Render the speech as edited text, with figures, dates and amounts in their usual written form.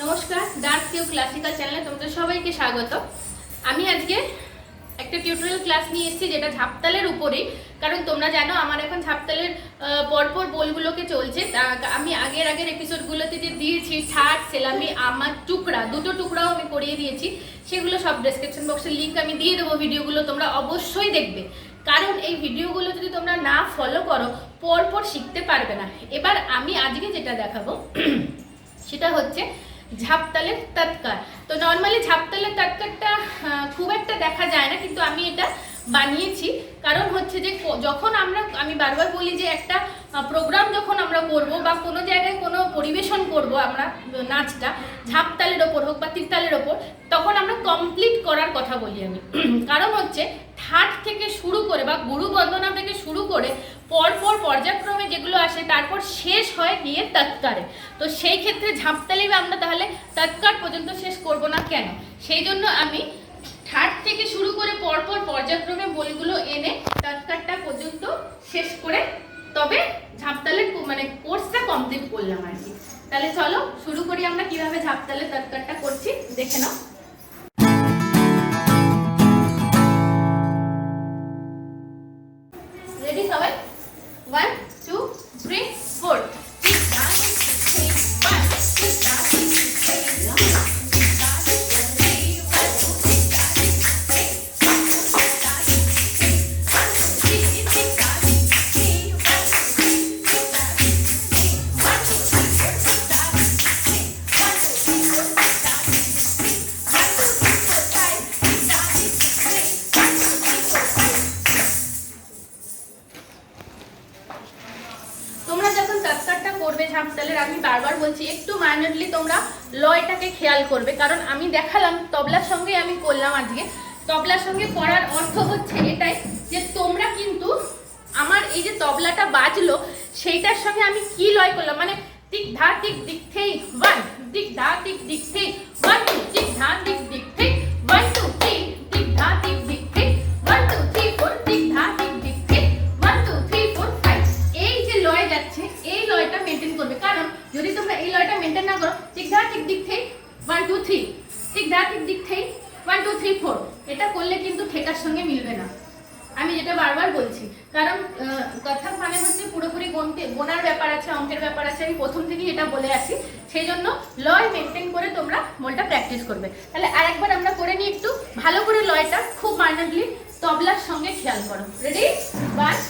নমস্কার, danceQ classical চ্যানেলে তোমাদের সবাইকে স্বাগত। আমি আজকে একটা টিউটোরিয়াল ক্লাস নিয়ে এসেছি যেটা ঝাপতালের উপরেই, কারণ তোমরা জানো আমার এখন ঝাপতালের পরপর বলগুলোকে চলছে। আমি আগের এপিসোডগুলোতে যে দিয়েছি থাট, সেলামি, আমার টুকরা, দুটো টুকরাও আমি করিয়ে দিয়েছি, সেগুলো সব ডেসক্রিপশন বক্সের লিঙ্ক আমি দিয়ে দেবো। ভিডিওগুলো তোমরা অবশ্যই দেখবে, কারণ এই ভিডিওগুলো যদি তোমরা না ফলো করো পরপর শিখতে পারবে না। এবার আমি আজকে যেটা দেখাবো সেটা হচ্ছে ঝাপতালের তৎকার। তো নর্মালি ঝাপতালের তৎকারটা খুব একটা দেখা যায় না, কিন্তু আমি এটা বানিয়েছি কারণ হচ্ছে যে যখন আমি বারবার বলি যে একটা প্রোগ্রাম যখন আমরা করব বা কোনো জায়গায় কোনো পরিবেশন করব আমরা নাচটা ঝাপতালের ওপর হোক বা তিরতালের ওপর, তখন আমরা কমপ্লিট করার কথা বলি আমি। কারণ হচ্ছে থাট থেকে শুরু করে বা গুরু বন্দনা থেকে শুরু করে পরপর পর্যায়ক্রমে যেগুলো আসে তারপর শেষ হয় গিয়ে তৎকারে। তো সেই ক্ষেত্রে ঝাপতালেই আমরা তাহলে তৎকার পর্যন্ত শেষ করব না কেন? সেই জন্য আমি থাট থেকে শুরু করে পরপর পর্যায়ক্রমে বইগুলো এনে তৎকারটা পর্যন্ত শেষ করে তবে ঝাপতালের কোর্সটা কমপ্লিট করলাম আর কি। তাহলে চলো শুরু করি আমরা কিভাবে ঝাপতালের তৎকারটা করছি, দেখে নাও। রেডি সবাই? 1 2 3 4 ঝাপতালের আমি বারবার বলছি একটু মাইনরলি তোমরা লয়টাকে খেয়াল করবে, কারণ আমি দেখালাম তবলার সঙ্গে আমি করলাম আজকে। তবলার সঙ্গে করার অর্থ হচ্ছে এটাই যে তোমরা কিন্তু আমার এই যে তবলাটা বাজলো সেইটার সঙ্গে আমি কি লয় করলাম, মানে টিক ধা টিক দিক থেই 1, টিক ধা টিক দিক থেই 1 2, টিক ধা টিক দিক থেই 1 2 3, টিক ধা টিক দিক থেই 1 2 3 4, টিক ধা টিক দিক থেই 1 2 3 4 5। এই যে লয় যাচ্ছে এই লয়টা মেনটেন করবে, কারণ যদি তোমরা এই লয়টা মেনটেন না করো টিক ধা টিক দিক থেই 1 2 3, টিক ধা টিক দিক থেই 1 2 3 4, এটা করলে কিন্তু ঠেকার সঙ্গে মিলবে না। আমি যেটা বারবার বলছি, কারণ কথা মানে হচ্ছে পুরোপুরি গোনার ব্যাপার আছে, অঙ্কের ব্যাপার আছে, আমি প্রথম থেকেই এটা বলে আসি। সেই জন্য লয় মেনটেন করে তোমরা বলটা প্র্যাকটিস করবে। তাহলে আরেকবার আমরা করে নিই একটু ভালো করে লয়টা, খুব মাইনরলি তবলার সঙ্গে খেয়াল করো। রেডি? 1